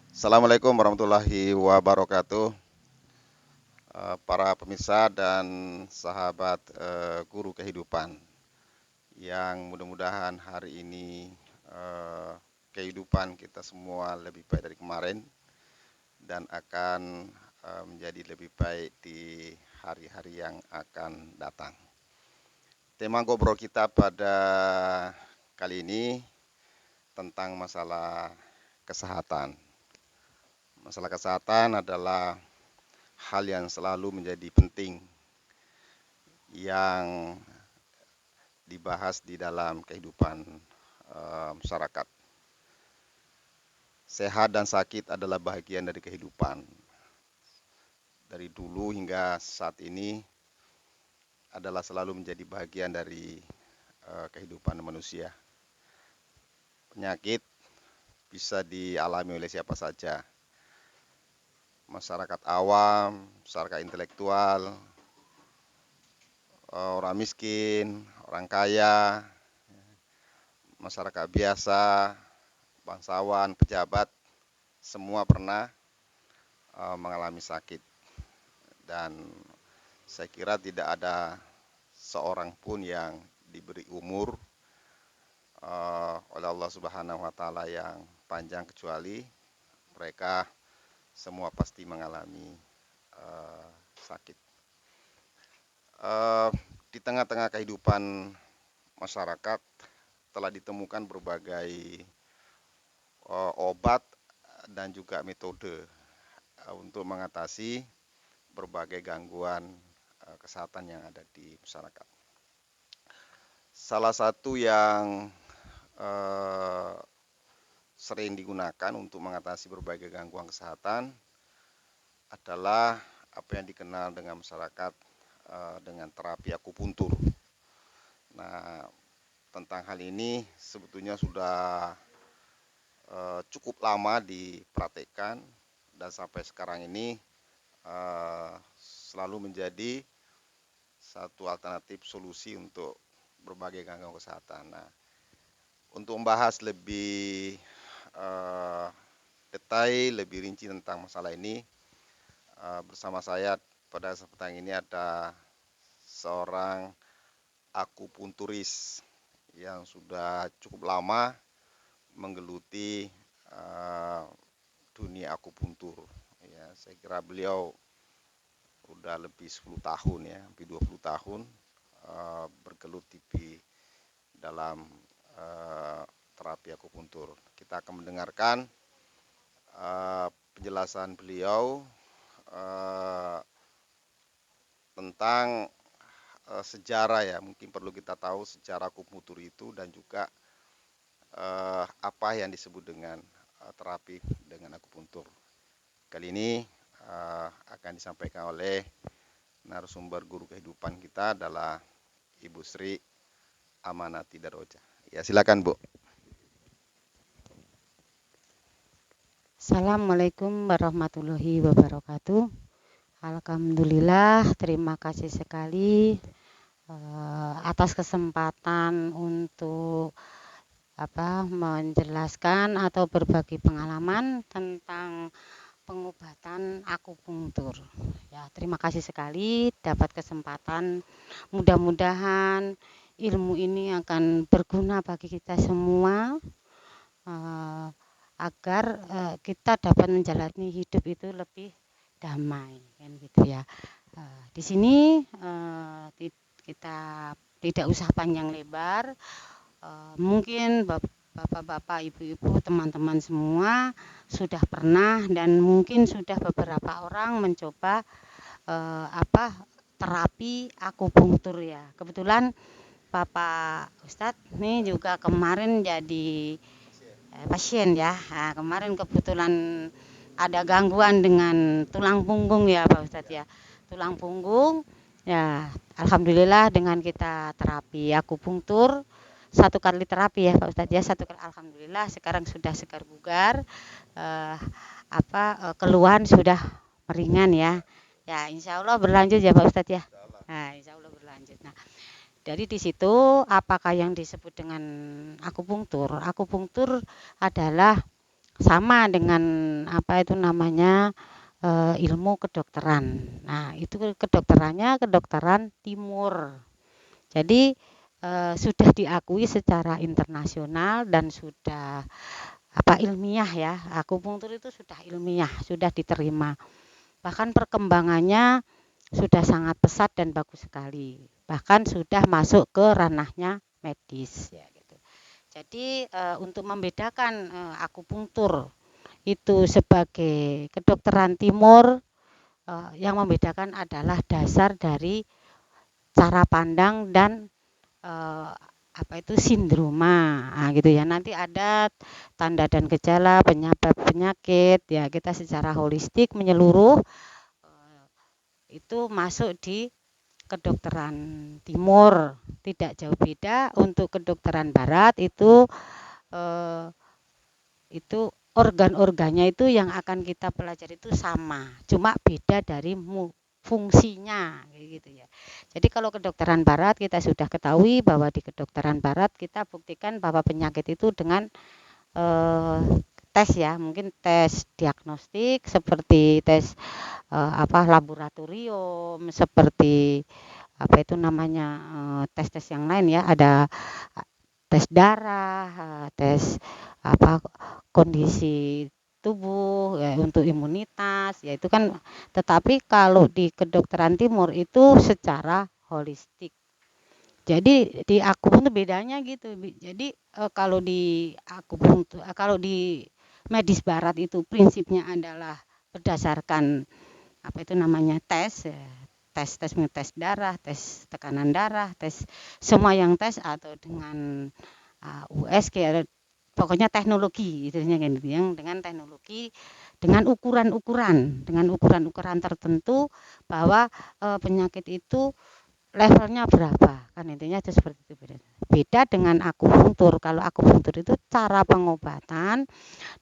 Assalamualaikum warahmatullahi wabarakatuh. Para pemirsa dan sahabat guru kehidupan yang mudah-mudahan hari ini eh, kehidupan kita semua lebih baik dari kemarin dan akan menjadi lebih baik di hari-hari yang akan datang. Tema ngobrol kita pada kali ini tentang masalah kesehatan. Masalah kesehatan adalah hal yang selalu menjadi penting yang dibahas di dalam kehidupan masyarakat. Sehat dan sakit adalah bagian dari kehidupan. Dari dulu hingga saat ini adalah selalu menjadi bagian dari kehidupan manusia. Penyakit bisa dialami oleh siapa saja. Masyarakat awam, masyarakat intelektual, orang miskin, orang kaya, masyarakat biasa, bangsawan, pejabat, semua pernah mengalami sakit. Dan saya kira tidak ada seorang pun yang diberi umur oleh Allah Subhanahu wa Ta'ala yang panjang, kecuali mereka semua pasti mengalami sakit. Uh, di tengah-tengah kehidupan masyarakat telah ditemukan berbagai obat dan juga metode untuk mengatasi berbagai gangguan kesehatan yang ada di masyarakat. Salah satu yang eh, sering digunakan untuk mengatasi berbagai gangguan kesehatan adalah apa yang dikenal dengan masyarakat dengan terapi akupuntur. Nah, tentang hal ini sebetulnya sudah cukup lama dipraktekkan dan sampai sekarang ini selalu menjadi satu alternatif solusi untuk berbagai gangguan kesehatan. Nah, untuk membahas lebih detail, lebih rinci tentang masalah ini, bersama saya pada kesempatan ini ada seorang akupunturis yang sudah cukup lama menggeluti dunia akupuntur. Ya, saya kira beliau udah lebih 10 tahun ya, lebih 20 tahun bergelut di dalam terapi akupuntur. Kita akan mendengarkan penjelasan beliau tentang sejarah ya, mungkin perlu kita tahu sejarah akupuntur itu dan juga apa yang disebut dengan terapi dengan akupuntur. Kali ini akan disampaikan oleh narasumber guru kehidupan kita adalah Ibu Sri Amanati Daroja. Ya, silakan Bu. Assalamualaikum warahmatullahi wabarakatuh. Alhamdulillah, terima kasih sekali atas kesempatan untuk menjelaskan atau berbagi pengalaman tentang pengobatan akupunktur. Ya, terima kasih sekali dapat kesempatan. Mudah-mudahan ilmu ini akan berguna bagi kita semua. eh, Agar kita dapat menjalani hidup itu lebih damai kan gitu ya. Di sini kita tidak usah panjang lebar. Mungkin bapak-bapak, ibu-ibu, teman-teman semua sudah pernah dan mungkin sudah beberapa orang mencoba terapi akupunktur ya. Kebetulan Bapak Ustadz nih juga kemarin jadi pasien ya. Nah, kemarin kebetulan ada gangguan dengan tulang punggung ya Pak Ustadz ya. Tulang punggung ya, alhamdulillah dengan kita terapi akupunktur satu kali terapi ya Pak Ustadz ya, satu kali, alhamdulillah sekarang sudah segar bugar, eh, keluhan sudah meringan ya. Ya insya Allah berlanjut ya Pak Ustadz ya. Nah, insya Allah berlanjut. Nah, dari di situ apakah yang disebut dengan akupunktur? Akupunktur adalah sama dengan apa itu namanya ilmu kedokteran. Nah, itu kedokterannya kedokteran timur. Jadi sudah diakui secara internasional dan sudah apa ilmiah ya. Akupunktur itu sudah ilmiah, sudah diterima. Bahkan perkembangannya sudah sangat pesat dan bagus sekali. Bahkan sudah masuk ke ranahnya medis ya gitu. Jadi untuk membedakan akupunktur itu sebagai kedokteran timur, yang membedakan adalah dasar dari cara pandang dan apa itu sindroma, nah, gitu ya. Nanti ada tanda dan gejala penyebab penyakit ya, kita secara holistik menyeluruh itu masuk di kedokteran timur. Tidak jauh beda untuk kedokteran barat eh, itu organ-organnya itu yang akan kita pelajari itu sama, cuma beda dari fungsinya kayak gitu ya. Jadi kalau kedokteran barat kita sudah ketahui bahwa di kedokteran barat kita buktikan bahwa penyakit itu dengan eh, tes ya, mungkin tes diagnostik seperti tes apa laboratorium, seperti apa itu namanya tes-tes yang lain ya, ada tes darah, tes apa kondisi tubuh ya, untuk imunitas ya itu kan. Tetapi kalau di kedokteran timur itu secara holistik. Jadi di akupunktur bedanya gitu. Jadi kalau di akupunktur kalau di medis barat itu prinsipnya adalah berdasarkan apa itu namanya tes ya. Tes mengetes darah, tes tekanan darah, tes semua yang tes atau dengan USG pokoknya teknologi itu kan gitu, yang dengan teknologi dengan ukuran-ukuran tertentu bahwa penyakit itu levelnya berapa kan intinya itu seperti itu. Beda dengan akupunktur. Kalau akupunktur itu cara pengobatan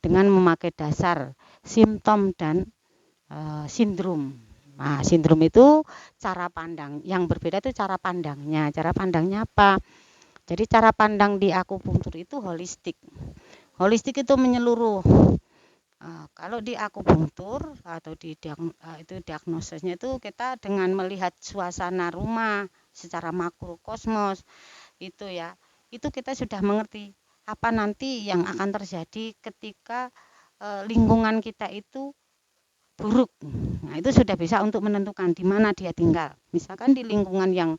dengan memakai dasar simptom dan sindrom. Nah, sindrom itu cara pandang. Yang berbeda itu cara pandangnya. Cara pandangnya apa? Jadi cara pandang di akupunktur itu holistik. Holistik itu menyeluruh. Kalau di akupunktur atau itu diagnosisnya itu kita dengan melihat suasana rumah secara makrokosmos itu ya. Itu kita sudah mengerti apa nanti yang akan terjadi ketika lingkungan kita itu buruk. Nah, itu sudah bisa untuk menentukan di mana dia tinggal. Misalkan di lingkungan yang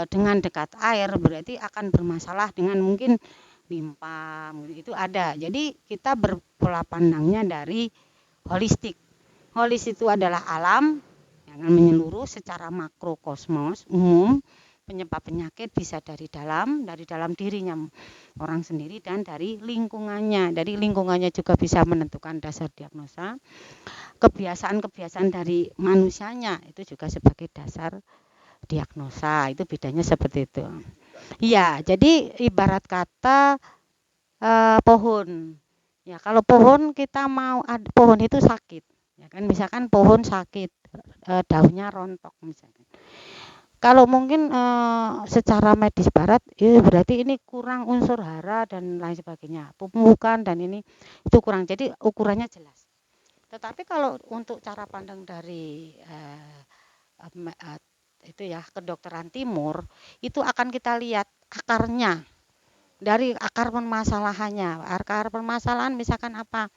dengan dekat air berarti akan bermasalah dengan mungkin limpa itu ada. Jadi kita berpola pandangnya dari holistik. Holis itu adalah alam yang menyeluruh secara makrokosmos umum. Penyebab penyakit bisa dari dalam dirinya orang sendiri dan dari lingkungannya. Dari lingkungannya juga bisa menentukan dasar diagnosa. Kebiasaan-kebiasaan dari manusianya itu juga sebagai dasar diagnosa. Itu bedanya seperti itu. Iya, jadi ibarat kata pohon. Ya, kalau pohon kita mau pohon itu sakit, ya kan? Misalkan pohon sakit, daunnya rontok misalkan. Kalau mungkin secara medis barat, ya berarti ini kurang unsur hara dan lain sebagainya, pemupukan dan ini itu kurang. Jadi ukurannya jelas. Tetapi kalau untuk cara pandang dari itu ya kedokteran timur, itu akan kita lihat akarnya dari akar permasalahannya. Akar permasalahan misalkan apa?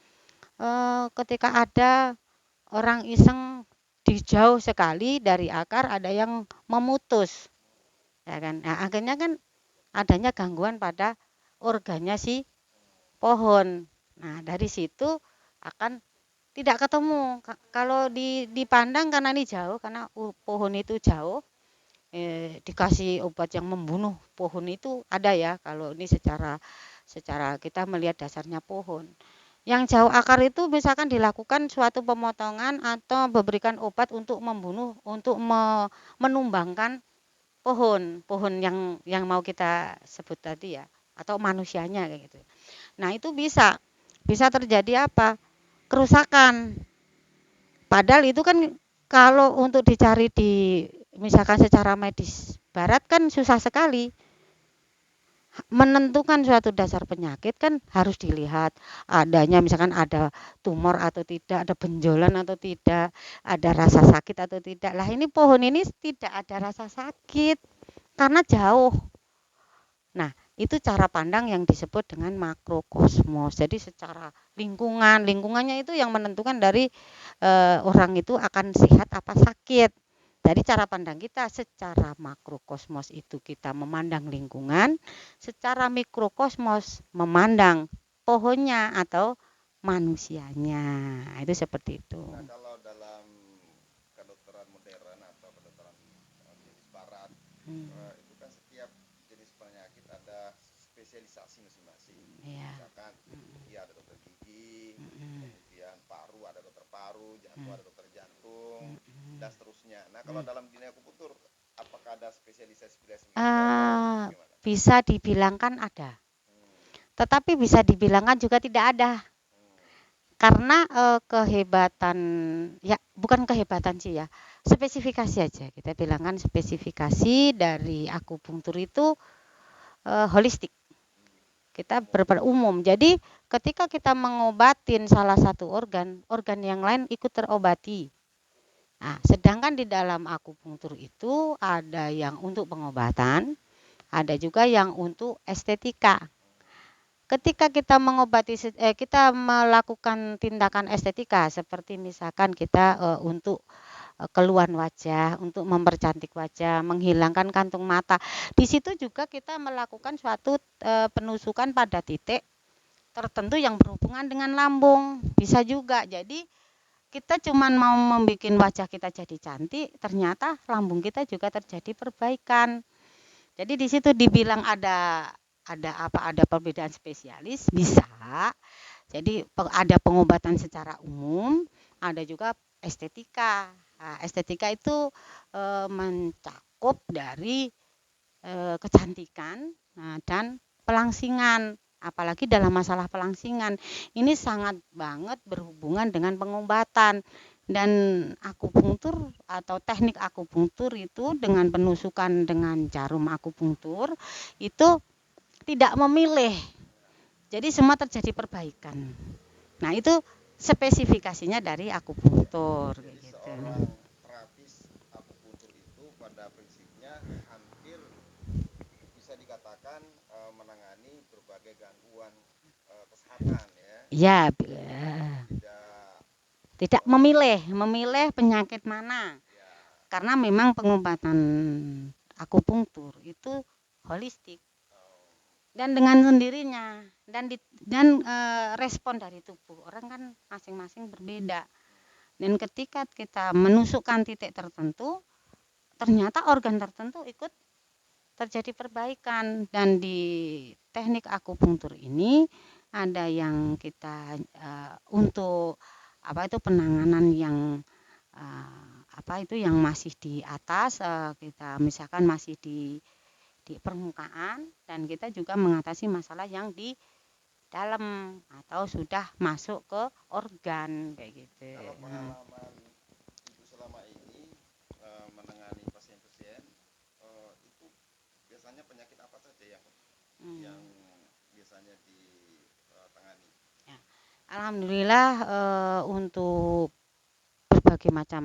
Ketika ada orang iseng di jauh sekali dari akar ada yang memutus, ya kan? Nah, akhirnya kan adanya gangguan pada organnya si pohon. Nah, dari situ akan tidak ketemu. Kalau dipandang karena ini jauh, karena pohon itu jauh, dikasih obat yang membunuh pohon itu ada ya. Kalau ini secara secara kita melihat dasarnya pohon. Yang jauh akar itu misalkan dilakukan suatu pemotongan atau memberikan obat untuk membunuh, untuk menumbangkan pohon yang mau kita sebut tadi ya, atau manusianya kayak gitu. Nah, itu bisa terjadi apa? Kerusakan. Padahal itu kan kalau untuk dicari di misalkan secara medis barat kan susah sekali. menentukan suatu dasar penyakit kan harus dilihat adanya, misalkan ada tumor atau tidak, ada benjolan atau tidak, ada rasa sakit atau tidak. Lah ini pohon ini tidak ada rasa sakit karena jauh. Nah, itu cara pandang yang disebut dengan makrokosmos. Jadi secara lingkungannya itu yang menentukan dari orang itu akan sehat apa sakit. Jadi cara pandang kita secara makrokosmos itu kita memandang lingkungan, secara mikrokosmos memandang pohonnya atau manusianya. Itu seperti itu. Nah, kalau dalam kedokteran modern atau kedokteran jenis barat, itu kan setiap jenis penyakit ada spesialisasi masing-masing. Iya. Misalkan ada dokter gigi, kemudian paru ada dokter paru, jantung ada dokter jantung, dan seterusnya. Nah, kalau dalam dunia akupuntur, apakah ada spesialisasi-spesialisasi? Bisa dibilangkan ada, tetapi bisa dibilangkan juga tidak ada. Karena kehebatan, ya bukan kehebatan sih ya, spesifikasi aja. Kita bilangkan spesifikasi dari akupunktur itu holistik. Kita umum. Jadi ketika kita mengobatin salah satu organ yang lain ikut terobati. Nah, sedangkan di dalam akupunktur itu ada yang untuk pengobatan, ada juga yang untuk estetika. Ketika kita kita melakukan tindakan estetika seperti misalkan kita untuk keluhan wajah, untuk mempercantik wajah, menghilangkan kantung mata. Di situ juga kita melakukan suatu penusukan pada titik tertentu yang berhubungan dengan lambung. Bisa juga. Jadi kita cuma mau membuat wajah kita jadi cantik, ternyata lambung kita juga terjadi perbaikan. Jadi di situ dibilang ada perbedaan spesialis, bisa. Jadi ada pengobatan secara umum, ada juga estetika. Nah, estetika itu mencakup dari kecantikan dan pelangsingan. Apalagi dalam masalah pelangsingan, ini sangat banget berhubungan dengan pengobatan. Dan akupunktur atau teknik akupunktur itu dengan penusukan dengan jarum akupunktur itu tidak memilih. Jadi semua terjadi perbaikan. Nah, itu spesifikasinya dari akupunktur. Jadi Gitu. seorang terapis akupuntur itu pada prinsipnya hampir bisa dikatakan menangani berbagai gangguan kesehatan ya. Ya, Tidak memilih penyakit mana. ya. Karena memang pengobatan akupunktur itu holistik. Dan dengan sendirinya dan respon dari tubuh orang kan masing-masing berbeda. Dan ketika kita menusukkan titik tertentu, ternyata organ tertentu ikut terjadi perbaikan. Dan di teknik akupunktur ini ada yang kita untuk penanganan yang yang masih di atas, kita misalkan masih di permukaan, dan kita juga mengatasi masalah yang di dalam atau sudah masuk ke organ kayak gitu. Kalau pengalaman Ibu selama ini menangani pasien-pasien itu biasanya penyakit apa saja yang biasanya ditangani? Ya. Alhamdulillah untuk berbagai macam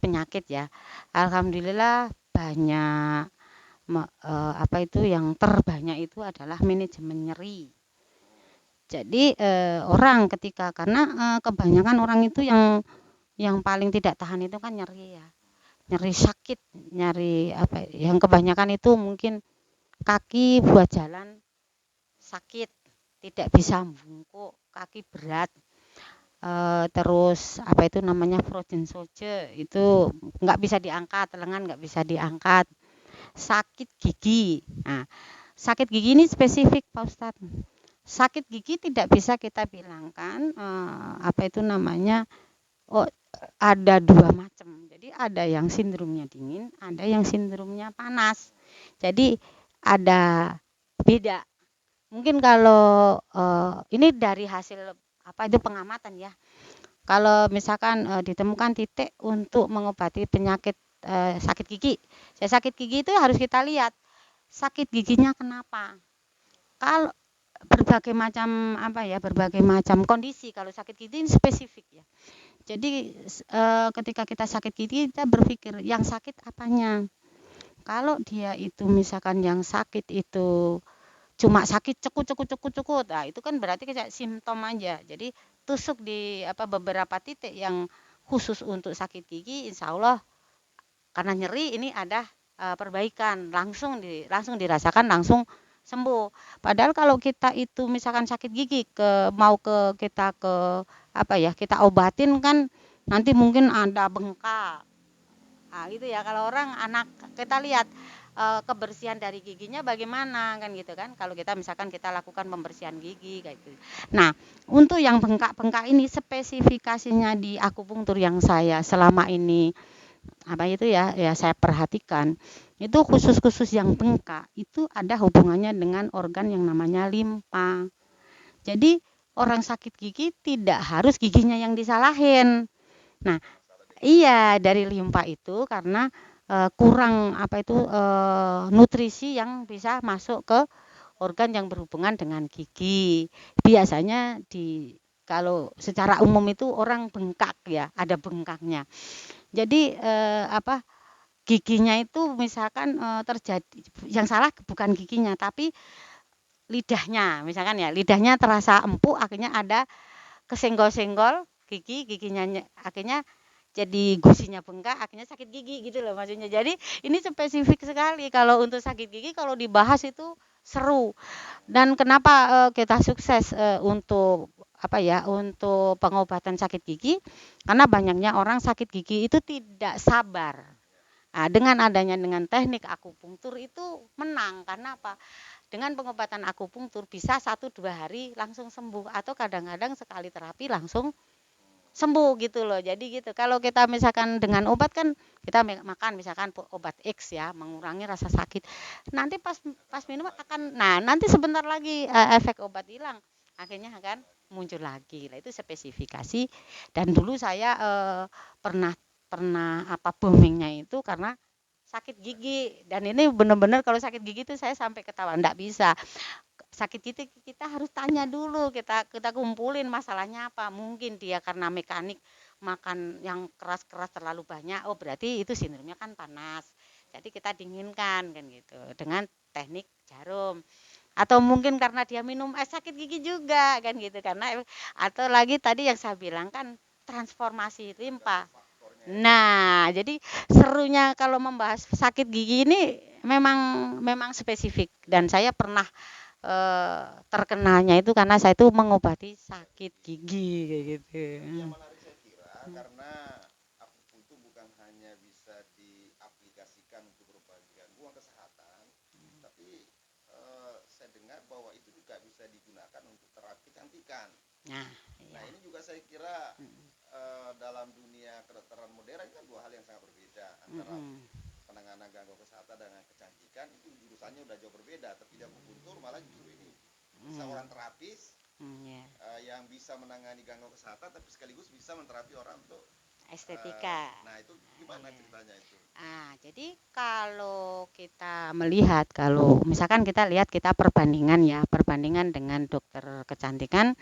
penyakit ya. Alhamdulillah banyak yang terbanyak itu adalah manajemen nyeri. Jadi orang karena kebanyakan orang itu yang paling tidak tahan itu kan nyeri ya. Nyeri sakit, nyeri yang kebanyakan itu mungkin kaki buat jalan sakit, tidak bisa bungkuk, kaki berat. Terus frozen shoulder itu nggak bisa diangkat, lengan nggak bisa diangkat, sakit gigi. Nah, sakit gigi ini spesifik Pak Ustadz. Sakit gigi tidak bisa kita bilangkan ada dua macam. Jadi ada yang sindromnya dingin, ada yang sindromnya panas. Jadi ada beda. Mungkin kalau ini dari hasil pengamatan ya. Kalau misalkan ditemukan titik untuk mengobati penyakit sakit gigi. Sakit gigi itu harus kita lihat sakit giginya kenapa. Kalau berbagai macam kondisi, kalau sakit gigi ini spesifik ya. Jadi ketika kita sakit gigi, kita berpikir yang sakit apanya. Kalau dia itu misalkan yang sakit itu cuma sakit cekut, nah itu kan berarti kayak simptom aja. Jadi tusuk di beberapa titik yang khusus untuk sakit gigi, insya Allah karena nyeri ini ada perbaikan, langsung dirasakan, langsung sembuh. Padahal kalau kita itu misalkan sakit gigi kita kita obatin kan nanti mungkin ada bengkak. Nah, gitu ya. Kalau orang anak kita lihat kebersihan dari giginya bagaimana kan gitu kan. Kalau kita misalkan kita lakukan pembersihan gigi kayak gitu. Nah, untuk yang bengkak-bengkak ini spesifikasinya di akupunktur yang saya selama ini saya perhatikan, itu khusus yang bengkak itu ada hubungannya dengan organ yang namanya limpa. Jadi orang sakit gigi tidak harus giginya yang disalahin. Nah, iya, dari limpa itu karena kurang nutrisi yang bisa masuk ke organ yang berhubungan dengan gigi. Biasanya kalau secara umum itu orang bengkak ya, ada bengkaknya. Jadi giginya itu misalkan terjadi, yang salah bukan giginya tapi lidahnya, misalkan ya lidahnya terasa empuk, akhirnya ada kesenggol-senggol giginya akhirnya jadi gusinya bengkak, akhirnya sakit gigi gitu loh maksudnya. Jadi ini spesifik sekali kalau untuk sakit gigi, kalau dibahas itu seru. Dan kenapa kita sukses untuk untuk pengobatan sakit gigi, karena banyaknya orang sakit gigi itu tidak sabar. Nah, dengan teknik akupunktur itu menang, karena apa? Dengan pengobatan akupunktur bisa 1-2 hari langsung sembuh, atau kadang-kadang sekali terapi langsung sembuh gitu loh. Jadi gitu. Kalau kita misalkan dengan obat kan kita makan misalkan obat X ya, mengurangi rasa sakit. Nanti pas minum nanti sebentar lagi efek obat hilang. Akhirnya akan muncul lagi. Nah, itu spesifikasi. Dan dulu saya pernah boomingnya itu karena sakit gigi, dan ini benar-benar kalau sakit gigi itu saya sampai ketawa, enggak bisa. Sakit gigi kita harus tanya dulu, kita kumpulin masalahnya apa. Mungkin dia karena mekanik makan yang keras-keras terlalu banyak, oh berarti itu sindromnya kan panas, jadi kita dinginkan kan gitu dengan teknik jarum. Atau mungkin karena dia minum es sakit gigi juga kan gitu, karena atau lagi tadi yang saya bilang kan transformasi limpa. Nah, jadi serunya kalau membahas sakit gigi ini memang spesifik, dan saya pernah terkenalnya itu karena saya itu mengobati sakit gigi kayak gitu. Yang menarik saya kira karena akupunktur bukan hanya bisa diaplikasikan untuk berbagai gangguan kesehatan, tapi saya dengar bahwa itu juga bisa digunakan untuk terapi kecantikan. Nah, Nah, ini juga saya kira dalam dunia kedokteran modern kan dua hal yang sangat berbeda, antara penanganan gangguan kesehatan dengan kecantikan itu jurusannya udah jauh berbeda. Tapi di akupunktur malah justru ini seorang terapis yang bisa menangani gangguan kesehatan tapi sekaligus bisa menterapi orang untuk estetika. Nah, itu gimana ceritanya itu? Jadi kalau kita melihat, kalau misalkan kita lihat perbandingan dengan dokter kecantikan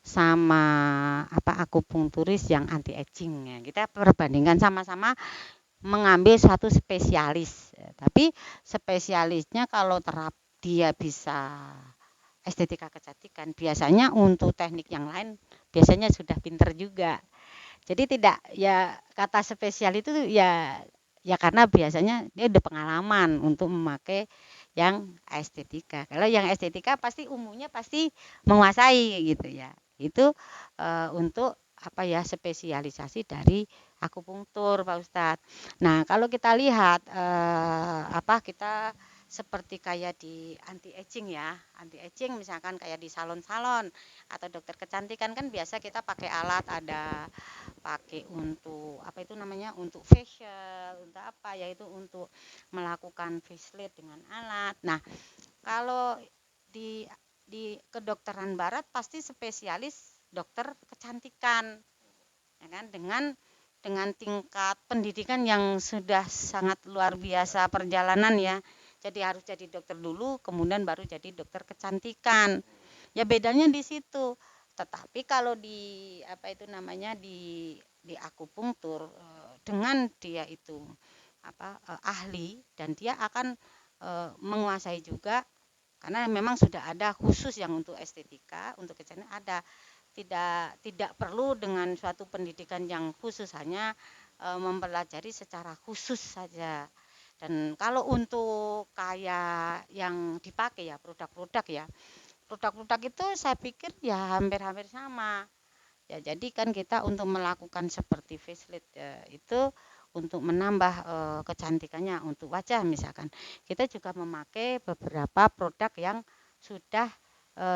sama akupunkturis yang anti aging ya. Kita perbandingkan, sama-sama mengambil suatu spesialis. Tapi spesialisnya kalau dia bisa estetika kecantikan, biasanya untuk teknik yang lain biasanya sudah pinter juga. Jadi tidak, ya kata spesial itu ya karena biasanya dia udah pengalaman untuk memakai yang estetika. Kalau yang estetika pasti umumnya pasti menguasai gitu ya. Itu untuk spesialisasi dari akupunktur, Pak Ustadz. Nah, kalau kita lihat kita seperti kayak di anti aging ya, anti aging misalkan kayak di salon-salon atau dokter kecantikan kan biasa kita pakai alat, ada pakai untuk untuk facial, untuk yaitu untuk melakukan facelift dengan alat. Nah, kalau di kedokteran barat pasti spesialis dokter kecantikan ya kan, dengan tingkat pendidikan yang sudah sangat luar biasa perjalanan ya. Jadi harus jadi dokter dulu, kemudian baru jadi dokter kecantikan. Ya bedanya di situ. Tetapi kalau di apa itu namanya di akupunktur dengan dia itu ahli dan dia akan menguasai juga karena memang sudah ada khusus yang untuk estetika, untuk kecantikan ada. Tidak perlu dengan suatu pendidikan yang khusus, hanya mempelajari secara khusus saja. Dan kalau untuk kayak yang dipakai ya produk-produk ya, produk-produk itu saya pikir ya hampir-hampir sama. Ya, jadi kan kita untuk melakukan seperti facelift itu untuk menambah kecantikannya untuk wajah misalkan. Kita juga memakai beberapa produk yang sudah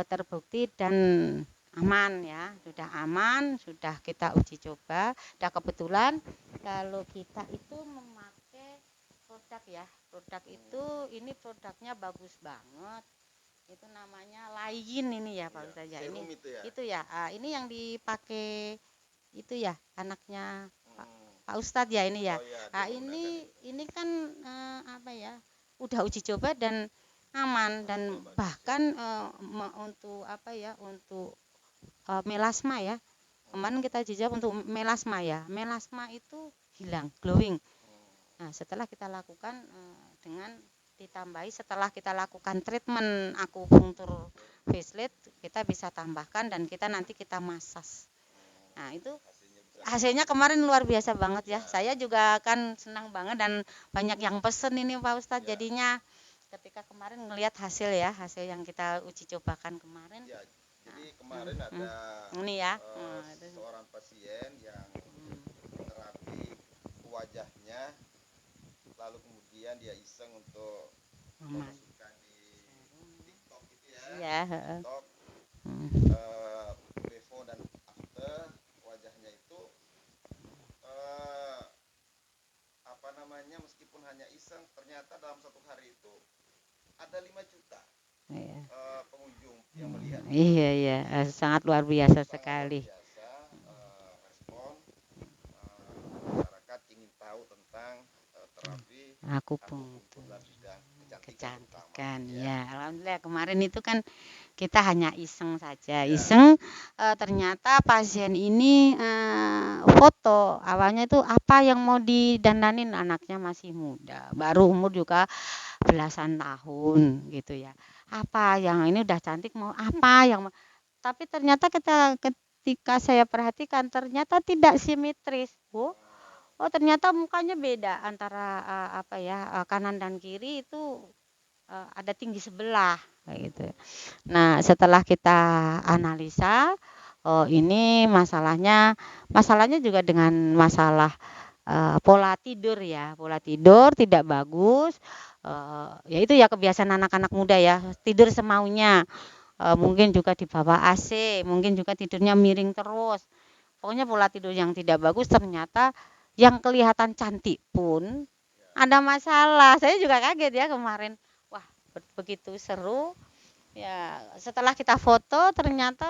terbukti dan aman ya, sudah aman, sudah kita uji coba. Dan kebetulan kalau kita itu memakai produk ya, produk itu ini produknya bagus banget. Itu namanya lain ini ya Pak Ustaz ya. Ini itu ya. Ini yang dipakai itu ya anaknya Pak Ustadz ya ini ya. Ini kan apa ya? Udah uji coba dan aman dan bahkan untuk apa ya? Untuk melasma ya. Kemarin kita uji coba untuk melasma ya. Melasma itu hilang, glowing. Nah, setelah kita lakukan dengan ditambahi setelah kita lakukan treatment akupunktur facelift, kita bisa tambahkan dan kita nanti kita masas. Nah, itu hasilnya kemarin luar biasa banget ya. Saya juga kan senang banget dan banyak yang pesen ini Pak Ustadz. Jadinya ketika kemarin melihat hasil ya, hasil yang kita uji cobakan kemarin. Ya, jadi kemarin ada ini ya. seorang pasien yang terapi wajahnya, lalu kemudian dia iseng untuk memasukkan di TikTok gitu ya. Iya, TikTok before dan after wajahnya itu apa namanya, meskipun hanya iseng, ternyata dalam satu hari itu ada 5 juta pengunjung yang melihat. Iya, sangat luar biasa sekali. Luar biasa respon masyarakat ingin tahu tentang terapi akupunktur dan bidang kecantikan ya. Alhamdulillah kemarin itu kan kita hanya iseng saja iseng ternyata pasien ini foto awalnya itu apa yang mau didandanin, anaknya masih muda baru umur juga belasan tahun gitu ya, apa yang ini udah cantik mau apa yang tapi ternyata ketika saya perhatikan ternyata tidak simetris. Oh ternyata mukanya beda antara kanan dan kiri itu ada tinggi sebelah kayak gitu. Nah setelah kita analisa, oh ini masalahnya juga dengan masalah pola tidur ya, pola tidur tidak bagus. Ya itu ya kebiasaan anak-anak muda ya, tidur semaunya. Mungkin juga di bawah AC, mungkin juga tidurnya miring terus. Pokoknya pola tidur yang tidak bagus, ternyata yang kelihatan cantik pun ada masalah. Saya juga kaget ya kemarin. Wah, begitu seru. Ya, setelah kita foto ternyata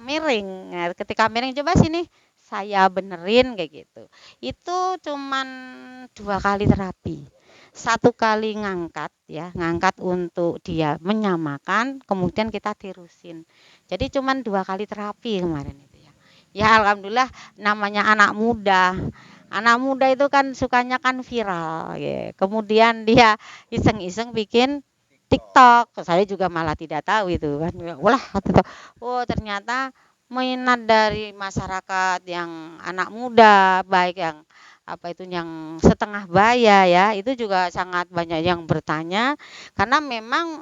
miring. Nah, ketika miring coba sini saya benerin kayak gitu. Itu cuman 2 kali terapi. 1 kali ngangkat untuk dia menyamakan, kemudian kita tirusin. Jadi cuman 2 kali terapi kemarin itu ya. Ya alhamdulillah namanya anak muda. Anak muda itu kan sukanya kan viral ya. Kemudian dia iseng-iseng bikin TikTok. Saya juga malah tidak tahu itu kan. Wah, oh ternyata minat dari masyarakat yang anak muda, baik yang yang setengah baya ya, itu juga sangat banyak yang bertanya karena memang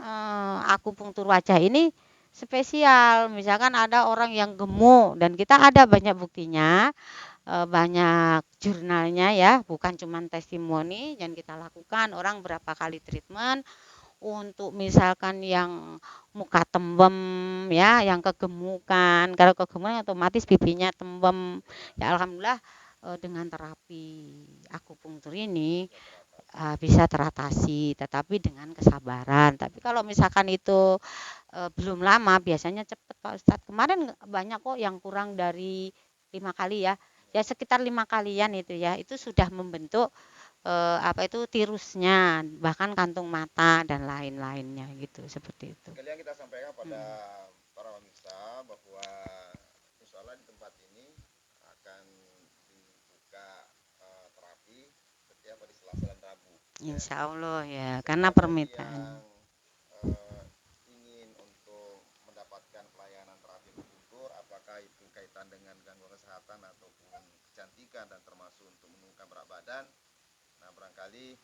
akupunktur wajah ini spesial. Misalkan ada orang yang gemuk dan kita ada banyak buktinya, banyak jurnalnya ya, bukan cuma testimoni yang kita lakukan orang berapa kali treatment untuk misalkan yang muka tembem ya, yang kegemukan. Kalau kegemukan otomatis pipinya tembem. Ya alhamdulillah dengan terapi akupunktur ini bisa teratasi, tetapi dengan kesabaran. Tapi kalau misalkan itu belum lama, biasanya cepat Pak Ustadz. Kemarin banyak kok yang kurang dari 5 kali ya. Ya sekitar 5 kalian itu ya, itu sudah membentuk apa itu, tirusnya, bahkan kantung mata dan lain-lainnya gitu, seperti itu. Sekalian kita sampaikan pada Mhm. para pemirsa bahwa insya Allah di tempat ini akan dibuka terapi setiap hari Selasa dan Rabu. Ya. Insya Allah ya, karena Sehingga bagi permintaan. yang eh, ingin untuk mendapatkan pelayanan terapi akupuntur, apakah itu kaitan dengan gangguan kesehatan ataupun kecantikan dan termasuk untuk menurunkan berat badan, nah barangkali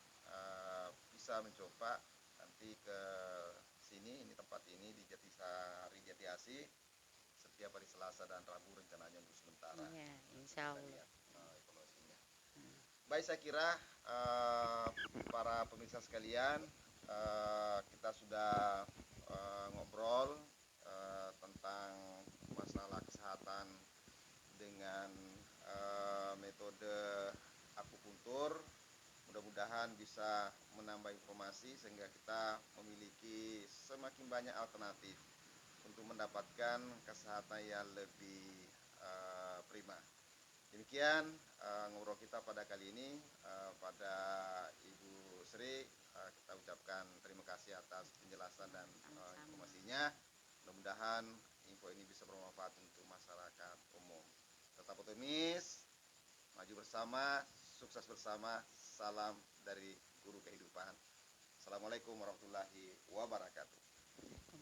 bisa mencoba nanti ke sini, ini tempat ini di Jatisari Jati Asih setiap hari Selasa dan Rabu rencananya untuk sementara. Iya, insya Kita Allah. lihat informasinya. Baik, saya kira para pemirsa sekalian, kita sudah ngobrol tentang masalah kesehatan dengan metode akupuntur. Mudah-mudahan bisa menambah informasi sehingga kita memiliki semakin banyak alternatif untuk mendapatkan kesehatan yang lebih prima. Demikian ngobrol kita pada kali ini pada Ibu Sri, kita ucapkan terima kasih atas penjelasan dan informasinya. Mudah-mudahan info ini bisa bermanfaat untuk masyarakat umum. Tetap optimis, maju bersama, sukses bersama. Salam dari Guru Kehidupan. Assalamualaikum warahmatullahi wabarakatuh.